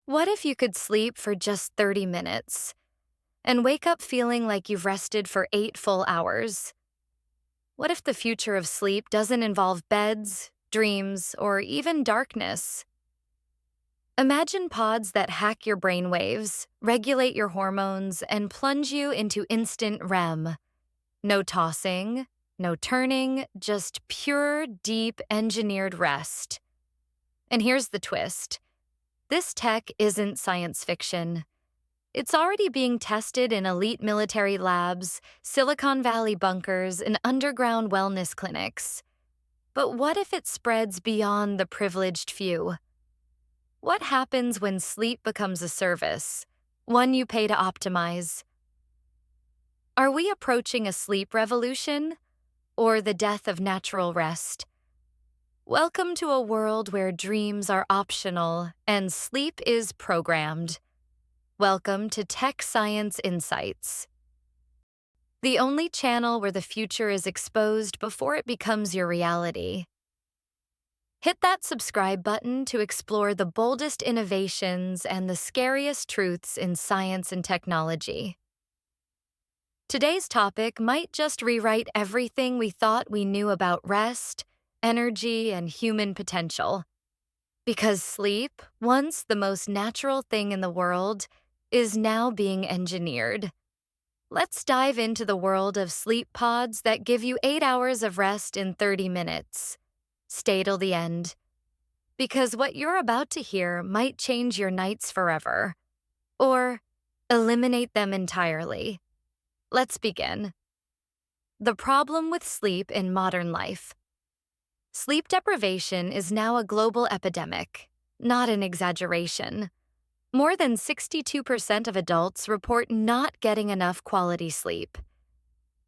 What if you could sleep for just 30 minutes and wake up feeling like you've rested for 8 full hours? What if the future of sleep doesn't involve beds, dreams, or even darkness? Imagine pods that hack your brainwaves, regulate your hormones, and plunge you into instant REM. No tossing, no turning, just pure, deep, engineered rest. And here's the twist. This tech isn't science fiction. It's already being tested in elite military labs, Silicon Valley bunkers, and underground wellness clinics. But what if it spreads beyond the privileged few? What happens when sleep becomes a service, one you pay to optimize? Are we approaching a sleep revolution or the death of natural rest? Welcome to a world where dreams are optional and sleep is programmed. Welcome to Tech Science Insights, the only channel where the future is exposed before it becomes your reality. Hit that subscribe button to explore the boldest innovations and the scariest truths in science and technology. Today's topic might just rewrite everything we thought we knew about rest, energy, and human potential. Because sleep, once the most natural thing in the world, is now being engineered. Let's dive into the world of sleep pods that give you 8 hours of rest in 30 minutes. Stay till the end, because what you're about to hear might change your nights forever, or eliminate them entirely. Let's begin. The problem with sleep in modern life. Sleep deprivation is now a global epidemic, not an exaggeration. More than 62% of adults report not getting enough quality sleep.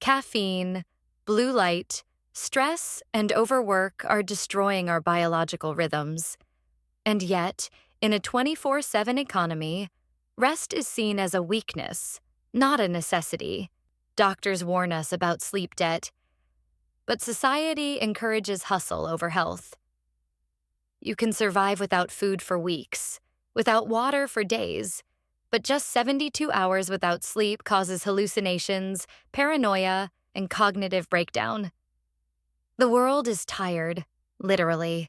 Caffeine, blue light, stress, and overwork are destroying our biological rhythms. And yet, in a 24/7 economy, rest is seen as a weakness, not a necessity. Doctors warn us about sleep debt, but society encourages hustle over health. You can survive without food for weeks, without water for days, but just 72 hours without sleep causes hallucinations, paranoia, and cognitive breakdown. The world is tired, literally.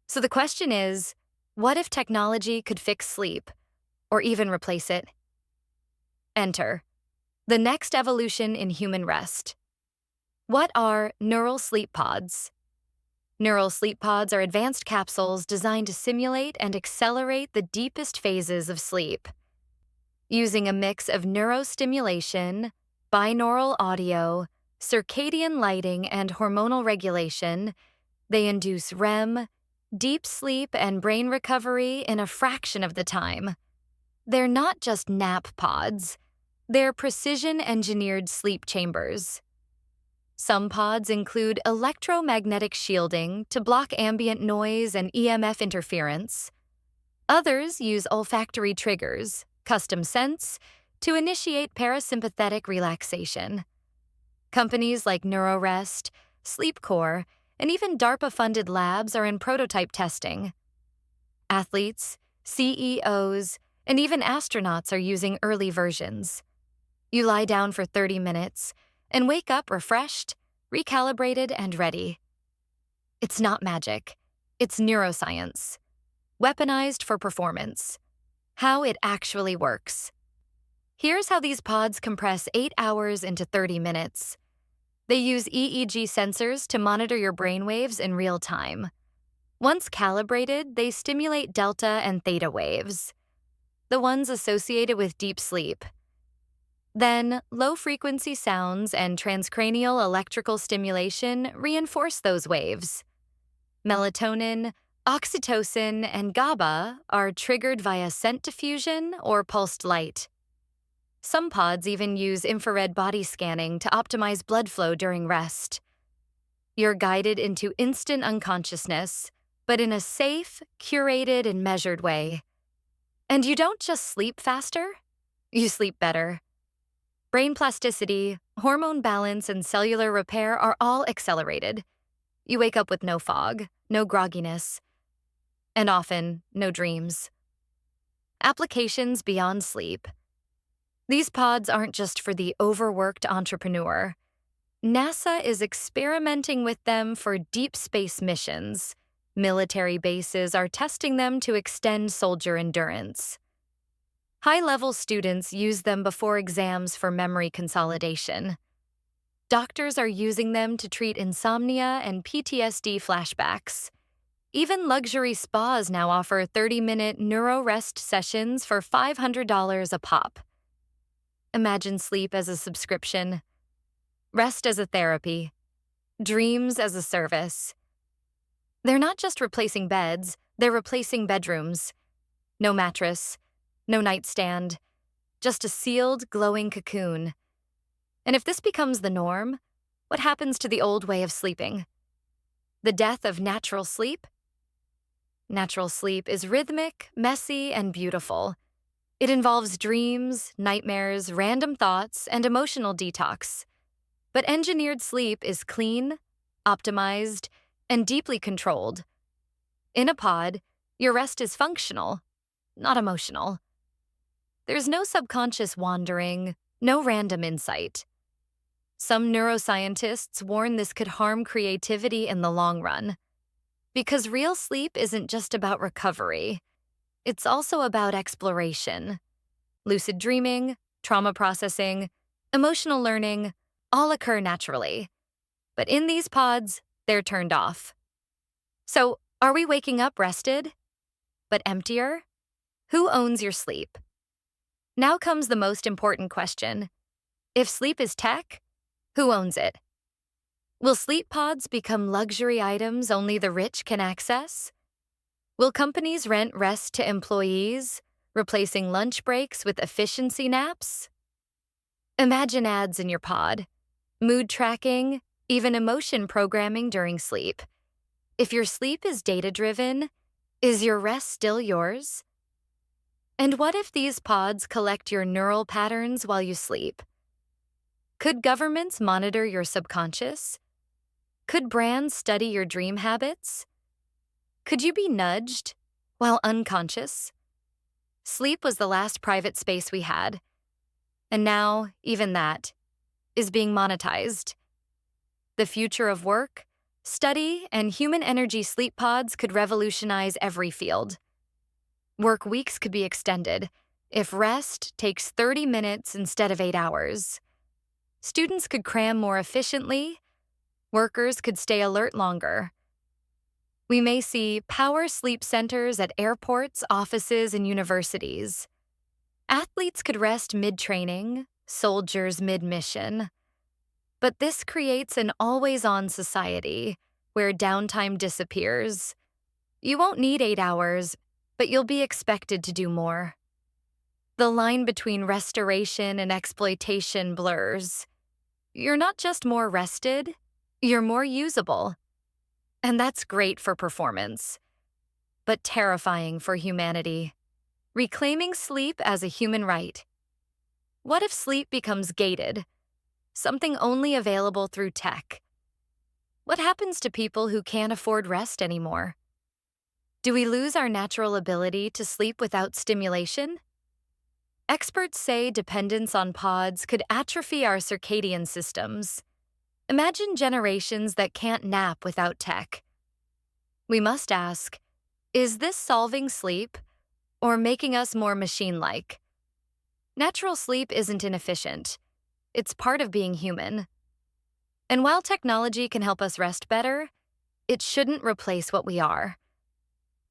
So the question is, what if technology could fix sleep, or even replace it? Enter the next evolution in human rest. What are neural sleep pods? Neural sleep pods are advanced capsules designed to simulate and accelerate the deepest phases of sleep. Using a mix of neurostimulation, binaural audio, circadian lighting, and hormonal regulation, they induce REM, deep sleep, and brain recovery in a fraction of the time. They're not just nap pods, they're precision-engineered sleep chambers. Some pods include electromagnetic shielding to block ambient noise and EMF interference. Others use olfactory triggers, custom scents, to initiate parasympathetic relaxation. Companies like NeuroRest, SleepCore, and even DARPA-funded labs are in prototype testing. Athletes, CEOs, and even astronauts are using early versions. You lie down for 30 minutes and wake up refreshed, recalibrated, and ready. It's not magic. It's neuroscience. Weaponized for performance. How it actually works. Here's how these pods compress 8 hours into 30 minutes. They use EEG sensors to monitor your brainwaves in real time. Once calibrated, they stimulate delta and theta waves, the ones associated with deep sleep. Then, low-frequency sounds and transcranial electrical stimulation reinforce those waves. Melatonin, oxytocin, and GABA are triggered via scent diffusion or pulsed light. Some pods even use infrared body scanning to optimize blood flow during rest. You're guided into instant unconsciousness, but in a safe, curated, and measured way. And you don't just sleep faster, you sleep better. Brain plasticity, hormone balance, and cellular repair are all accelerated. You wake up with no fog, no grogginess, and often no dreams. Applications beyond sleep. These pods aren't just for the overworked entrepreneur. NASA is experimenting with them for deep space missions. Military bases are testing them to extend soldier endurance. High-level students use them before exams for memory consolidation. Doctors are using them to treat insomnia and PTSD flashbacks. Even luxury spas now offer 30-minute NeuroRest sessions for $500 a pop. Imagine sleep as a subscription, rest as a therapy, dreams as a service. They're not just replacing beds, they're replacing bedrooms. No mattress, no nightstand, just a sealed, glowing cocoon. And if this becomes the norm, what happens to the old way of sleeping? The death of natural sleep? Natural sleep is rhythmic, messy, and beautiful. It involves dreams, nightmares, random thoughts, and emotional detox. But engineered sleep is clean, optimized, and deeply controlled. In a pod, your rest is functional, not emotional. There's no subconscious wandering, no random insight. Some neuroscientists warn this could harm creativity in the long run. Because real sleep isn't just about recovery, it's also about exploration. Lucid dreaming, trauma processing, emotional learning all occur naturally. But in these pods, they're turned off. So, are we waking up rested, but emptier? Who owns your sleep? Now comes the most important question. If sleep is tech, who owns it? Will sleep pods become luxury items only the rich can access? Will companies rent rest to employees, replacing lunch breaks with efficiency naps? Imagine ads in your pod, mood tracking, even emotion programming during sleep. If your sleep is data-driven, is your rest still yours? And what if these pods collect your neural patterns while you sleep? Could governments monitor your subconscious? Could brands study your dream habits? Could you be nudged while unconscious? Sleep was the last private space we had, and now even that is being monetized. The future of work, study, and human energy sleep pods could revolutionize every field. Work weeks could be extended if rest takes 30 minutes instead of 8 hours. Students could cram more efficiently. Workers could stay alert longer. We may see power sleep centers at airports, offices, and universities. Athletes could rest mid-training, soldiers mid-mission. But this creates an always-on society where downtime disappears. You won't need 8 hours, but you'll be expected to do more. The line between restoration and exploitation blurs. You're not just more rested, you're more usable. And that's great for performance, but terrifying for humanity. Reclaiming sleep as a human right. What if sleep becomes gated, something only available through tech? What happens to people who can't afford rest anymore? Do we lose our natural ability to sleep without stimulation? Experts say dependence on pods could atrophy our circadian systems. Imagine generations that can't nap without tech. We must ask, is this solving sleep or making us more machine-like? Natural sleep isn't inefficient. It's part of being human. And while technology can help us rest better, it shouldn't replace what we are.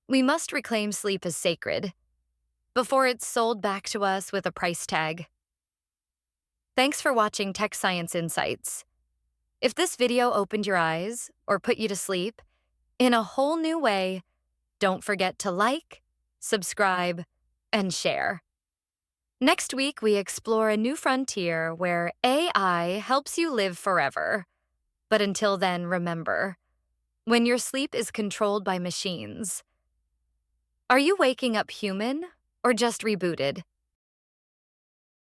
We must reclaim sleep as sacred before it's sold back to us with a price tag. Thanks for watching Tech Science Insights. If this video opened your eyes or put you to sleep in a whole new way, don't forget to like, subscribe, and share. Next week, we explore a new frontier where AI helps you live forever. But until then, remember, when your sleep is controlled by machines, are you waking up human or just rebooted?